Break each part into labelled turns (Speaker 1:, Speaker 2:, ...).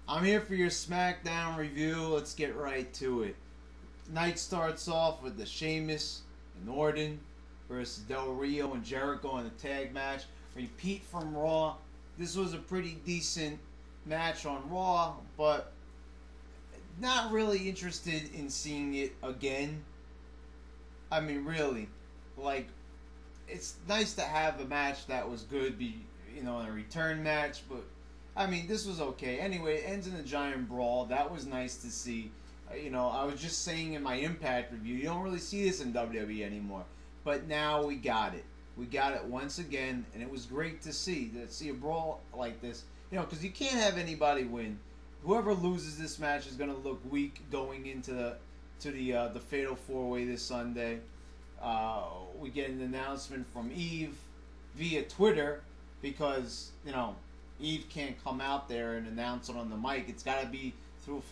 Speaker 1: I'm here for your SmackDown review. Let's get right to it. Night starts off with the Sheamus and Orton versus Del Rio and Jericho in a tag match. Repeat from Raw. This was a pretty decent match on Raw, but not really interested in seeing it again. I mean, really, like, it's nice to have a match that was good, in a return match, but I mean, this was okay. Anyway, it ends in a giant brawl. That was nice to see. I was just saying in my Impact review, you don't really see this in WWE anymore, but now we got it. We got it once again, and it was great to see a brawl like this. Because you can't have anybody win. Whoever loses this match is going to look weak going into the Fatal 4-Way this Sunday. We get an announcement from Eve via Twitter because Eve can't come out there and announce it on the mic. It's got to be through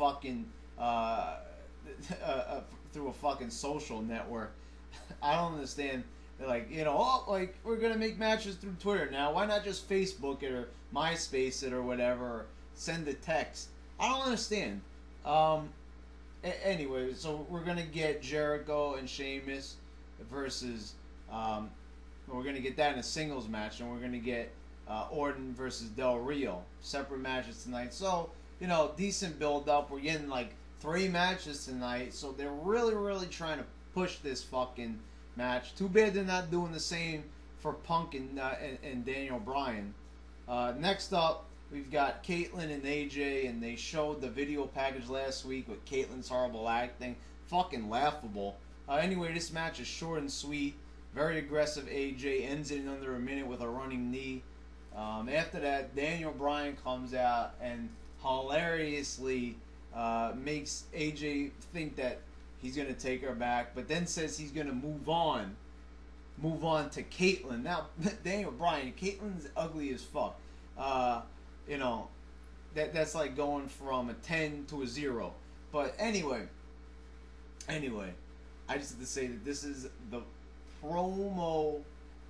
Speaker 1: through a fucking social network. I don't understand. They're like, we're gonna make matches through Twitter now. Why not just Facebook it or MySpace it or whatever? Or send a text. I don't understand. Anyway, so we're gonna get Jericho and Sheamus versus. We're gonna get that in a singles match, and we're gonna get Orton versus Del Rio, separate matches tonight. So decent build up. We're getting like 3 matches tonight, so they're really, really trying to push this fucking match. Too bad they're not doing the same for Punk and Daniel Bryan. Next up, we've got Caitlyn and AJ, and they showed the video package last week with Caitlyn's horrible acting. Fucking laughable. Anyway, this match is short and sweet. Very aggressive. AJ ends it in under a minute with a running knee. After that, Daniel Bryan comes out and hilariously makes AJ think that he's going to take her back, but then says he's going to move on to Caitlyn. Now, Daniel Bryan, Caitlyn's ugly as fuck. That's like going from a 10 to a 0. But anyway, I just have to say that this is the promo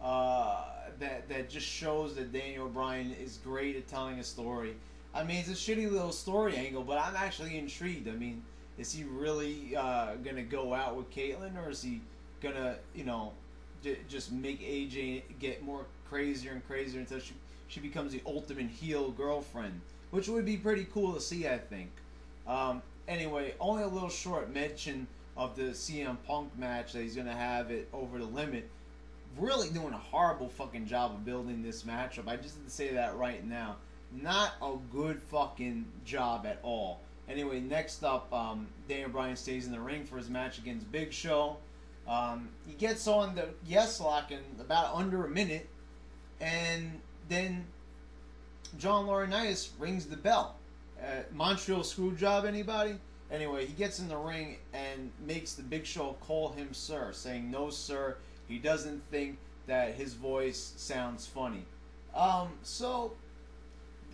Speaker 1: that just shows that Daniel Bryan is great at telling a story. I mean, it's a shitty little story angle, but I'm actually intrigued. I mean, is he really gonna go out with Caitlyn, or is he gonna, just make AJ get more crazier and crazier until she becomes the ultimate heel girlfriend, which would be pretty cool to see, I think. Anyway, only a little short mention of the CM Punk match that he's gonna have it over the limit. Really doing a horrible fucking job of building this matchup. I just have to say that right now. Not a good fucking job at all. Anyway, next up, Daniel Bryan stays in the ring for his match against Big Show. He gets on the yes lock in about under a minute, and then John Laurinaitis rings the bell. Montreal Screwjob, anybody? Anyway, he gets in the ring and makes the Big Show call him sir, saying no sir, he doesn't think that his voice sounds funny. So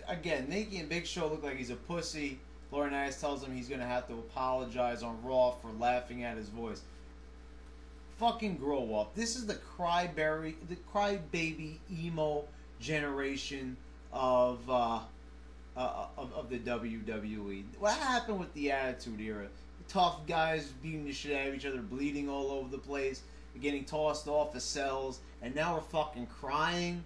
Speaker 1: again, making Big Show look like he's a pussy. Laurinaitis tells him he's going to have to apologize on Raw for laughing at his voice. Fucking grow up. This is the crybaby emo generation of the WWE. What happened with the Attitude Era? The tough guys beating the shit out of each other, bleeding all over the place, getting tossed off of cells, and now we're fucking crying.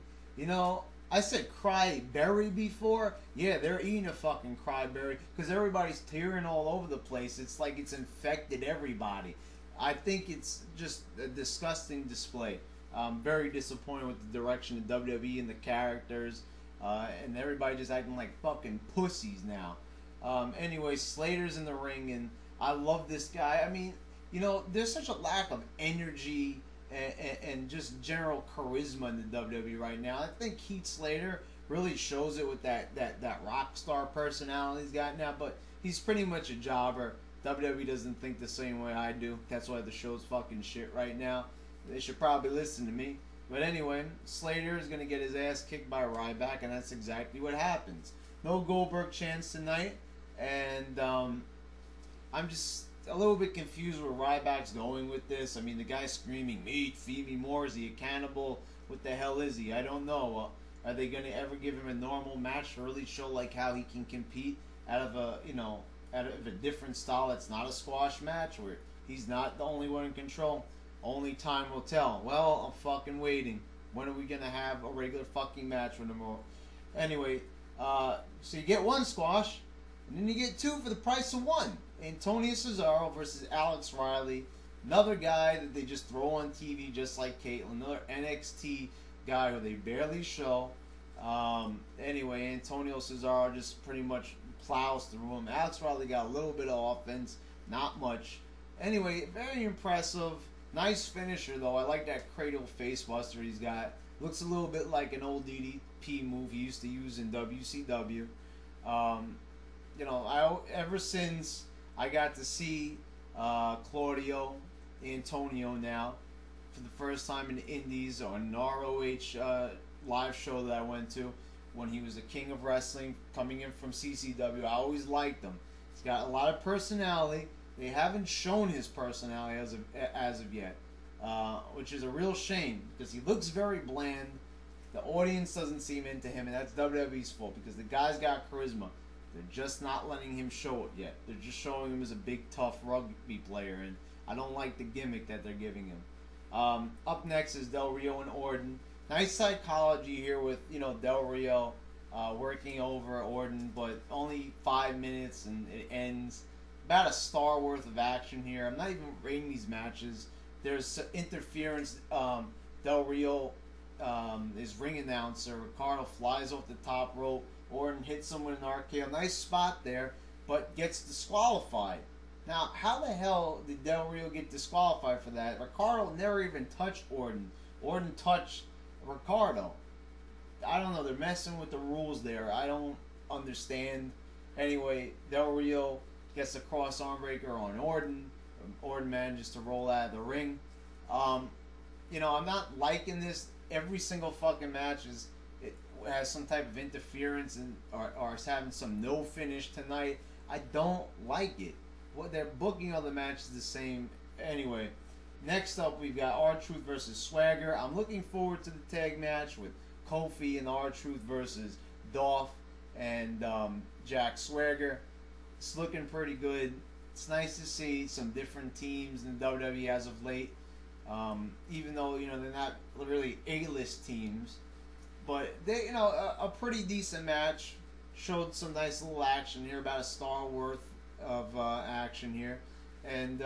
Speaker 1: I said cryberry before. Yeah, they're eating a fucking cryberry because everybody's tearing all over the place. It's like it's infected everybody. I think it's just a disgusting display. I'm very disappointed with the direction of WWE and the characters, and everybody just acting like fucking pussies now. Anyway, Slater's in the ring, and I love this guy. I mean, there's such a lack of energy and just general charisma in the WWE right now. I think Heath Slater really shows it with that rock star personality he's got now, but he's pretty much a jobber. WWE doesn't think the same way I do. That's why the show's fucking shit right now. They should probably listen to me. But anyway, Slater is going to get his ass kicked by Ryback, and that's exactly what happens. No Goldberg chance tonight, and I'm just a little bit confused where Ryback's going with this. I mean, the guy's screaming, meat, feed me more. Is he a cannibal? What the hell is he? I don't know. Are they going to ever give him a normal match to really show like how he can compete out of a out of a different style. It's not a squash match where he's not the only one in control. Only time will tell. Well, I'm fucking waiting. When are we gonna have a regular fucking match with them all? Anyway, so you get one squash, and then you get two for the price of one. Antonio Cesaro versus Alex Riley, another guy that they just throw on TV just like Caitlyn, another NXT guy who they barely show. Anyway, Antonio Cesaro just pretty much plows through him. Alex Riley got a little bit of offense, not much. Anyway, very impressive. Nice finisher, though. I like that cradle face buster he's got. Looks a little bit like an old DDP move he used to use in WCW. Ever since I got to see Claudio Antonio now for the first time in the Indies on an ROH live show that I went to when he was the king of wrestling coming in from CCW, I always liked him. He's got a lot of personality. They haven't shown his personality as of yet, which is a real shame because he looks very bland. The audience doesn't seem into him, and that's WWE's fault because the guy's got charisma. They're just not letting him show it yet. They're just showing him as a big, tough rugby player, and I don't like the gimmick that they're giving him. Up next is Del Rio and Orton. Nice psychology here with Del Rio working over Orton, but only 5 minutes and it ends. About a star worth of action here. I'm not even rating these matches. There's interference. Del Rio is ring announcer. Ricardo flies off the top rope. Orton hits him with an RKO. Nice spot there, but gets disqualified. Now, how the hell did Del Rio get disqualified for that? Ricardo never even touched Orton. Orton touched Ricardo. I don't know. They're messing with the rules there. I don't understand. Anyway, Del Rio gets a cross arm breaker on Orton. Orton manages to roll out of the ring. I'm not liking this. Every single fucking match has some type of interference or is having some no finish tonight. I don't like it. What their booking of the match is the same. Anyway, next up we've got R-Truth versus Swagger. I'm looking forward to the tag match with Kofi and R-Truth versus Dolph and Jack Swagger. It's looking pretty good. It's nice to see some different teams in WWE as of late. Even though they're not really A-list teams, but they a pretty decent match. Showed some nice little action here, about a star worth of action here, and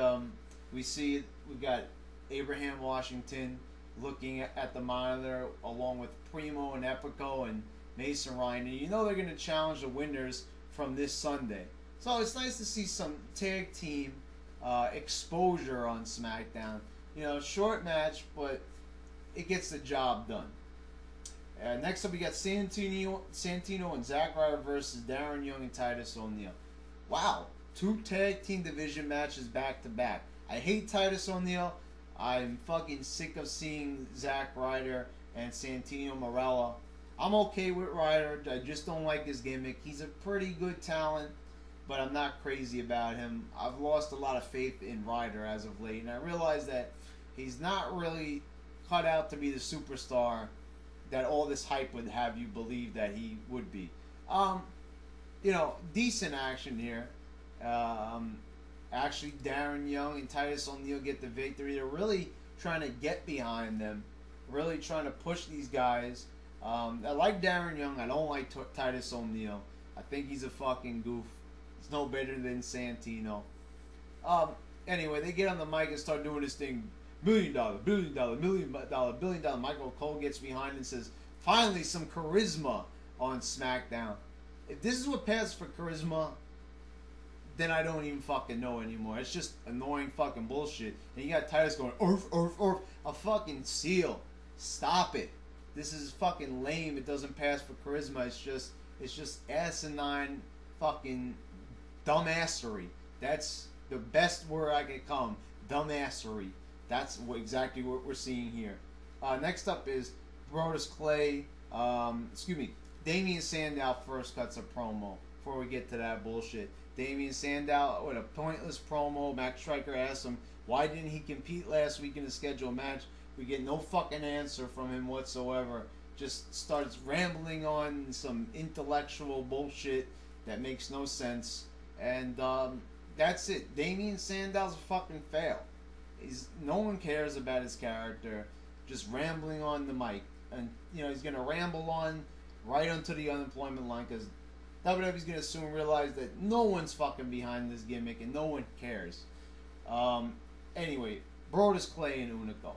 Speaker 1: we've got Abraham Washington looking at the monitor along with Primo and Epico and Mason Ryan, and they're going to challenge the winners from this Sunday. So it's nice to see some tag team exposure on SmackDown. Short match, but it gets the job done. Next up, we got Santino and Zack Ryder versus Darren Young and Titus O'Neil. Wow, 2 tag team division matches back to back. I hate Titus O'Neil. I'm fucking sick of seeing Zack Ryder and Santino Marella. I'm okay with Ryder. I just don't like his gimmick. He's a pretty good talent, but I'm not crazy about him. I've lost a lot of faith in Ryder as of late, and I realize that he's not really cut out to be the superstar that all this hype would have you believe that he would be. Decent action here. Actually, Darren Young and Titus O'Neil get the victory. They're really trying to get behind them, really trying to push these guys. I like Darren Young. I don't like Titus O'Neil. I think he's a fucking goof. He's no better than Santino. Anyway, they get on the mic and start doing this thing. $1 billion, $1 billion, $1 billion. Michael Cole gets behind and says, finally some charisma on SmackDown. If this is what passes for charisma, then I don't even fucking know anymore. It's just annoying fucking bullshit. And you got Titus going, orf, a fucking seal. Stop it. This is fucking lame. It doesn't pass for charisma. It's just asinine fucking dumbassery. That's the best word I can come. Dumbassery. That's exactly what we're seeing here. Next up is Brodus Clay. Damian Sandow first cuts a promo before we get to that bullshit. Damian Sandow with a pointless promo. Max Striker asks him, why didn't he compete last week in the scheduled match? We get no fucking answer from him whatsoever. Just starts rambling on some intellectual bullshit. that makes no sense. And that's it. Damien Sandow's a fucking fail. No one cares about his character. Just rambling on the mic. And, he's going to ramble on right onto the unemployment line because WWE's going to soon realize that no one's fucking behind this gimmick and no one cares. Anyway, Brodus Clay and Unico.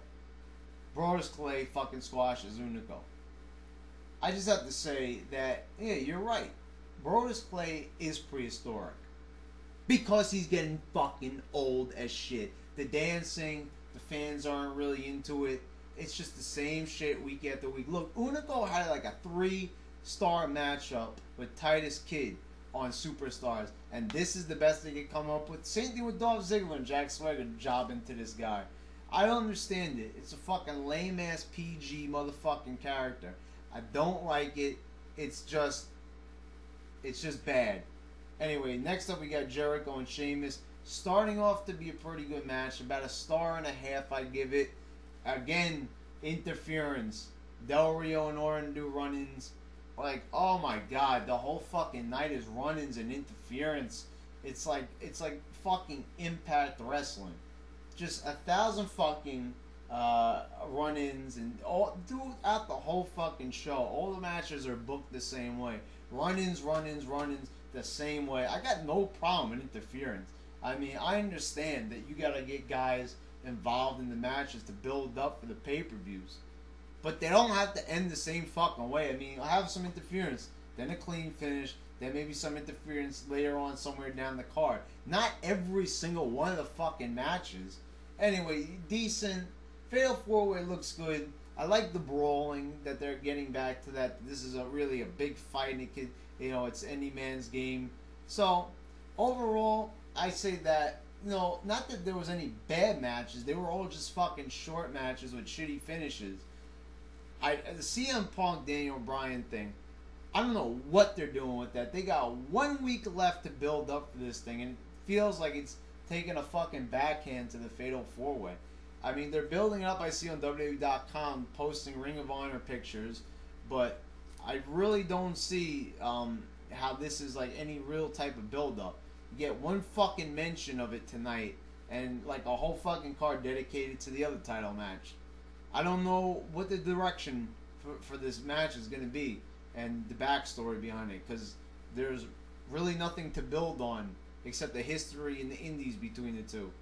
Speaker 1: Brodus Clay fucking squashes Unico. I just have to say that, yeah, you're right. Brodus Clay is prehistoric. Because he's getting fucking old as shit. The dancing, the fans aren't really into it. It's just the same shit week after week. Look, Unico had like a 3-star matchup with Titus Kidd on Superstars. And this is the best they could come up with. Same thing with Dolph Ziggler and Jack Swagger jobbing to this guy. I don't understand it. It's a fucking lame-ass PG motherfucking character. I don't like it. It's just bad. Anyway, next up we got Jericho and Sheamus. Starting off to be a pretty good match. About 1.5 stars I'd give it. Again, interference. Del Rio and Orton do run-ins. Like, oh my god, the whole fucking night is run-ins and interference. It's like fucking Impact Wrestling. Just 1,000 fucking run-ins and all throughout the whole fucking show. All the matches are booked the same way. Run-ins the same way. I got no problem with interference. I mean, I understand that you gotta get guys involved in the matches to build up for the pay-per-views. But they don't have to end the same fucking way. I mean, I have some interference, then a clean finish, then maybe some interference later on somewhere down the card. Not every single one of the fucking matches. Anyway, decent. Fatal 4-Way looks good. I like the brawling that they're getting back to that. This is really a big fight. And it's any man's game. So, overall, I say that, not that there was any bad matches. They were all just fucking short matches with shitty finishes. The CM Punk Daniel Bryan thing, I don't know what they're doing with that. They got 1 week left to build up for this thing, and it feels like it's taking a fucking backhand to the Fatal 4-Way. I mean, they're building it up. I see on WWE.com posting Ring of Honor pictures, but I really don't see how this is like any real type of build-up. You get one fucking mention of it tonight, and like a whole fucking card dedicated to the other title match. I don't know what the direction for this match is going to be and the backstory behind it, because there's really nothing to build on except the history and the indies between the two.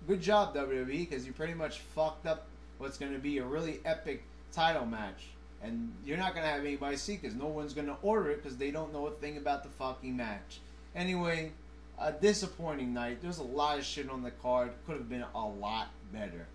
Speaker 1: Good job, WWE, because you pretty much fucked up what's going to be a really epic title match. And you're not going to have anybody see because no one's going to order it because they don't know a thing about the fucking match. Anyway, a disappointing night. There's a lot of shit on the card. Could have been a lot better.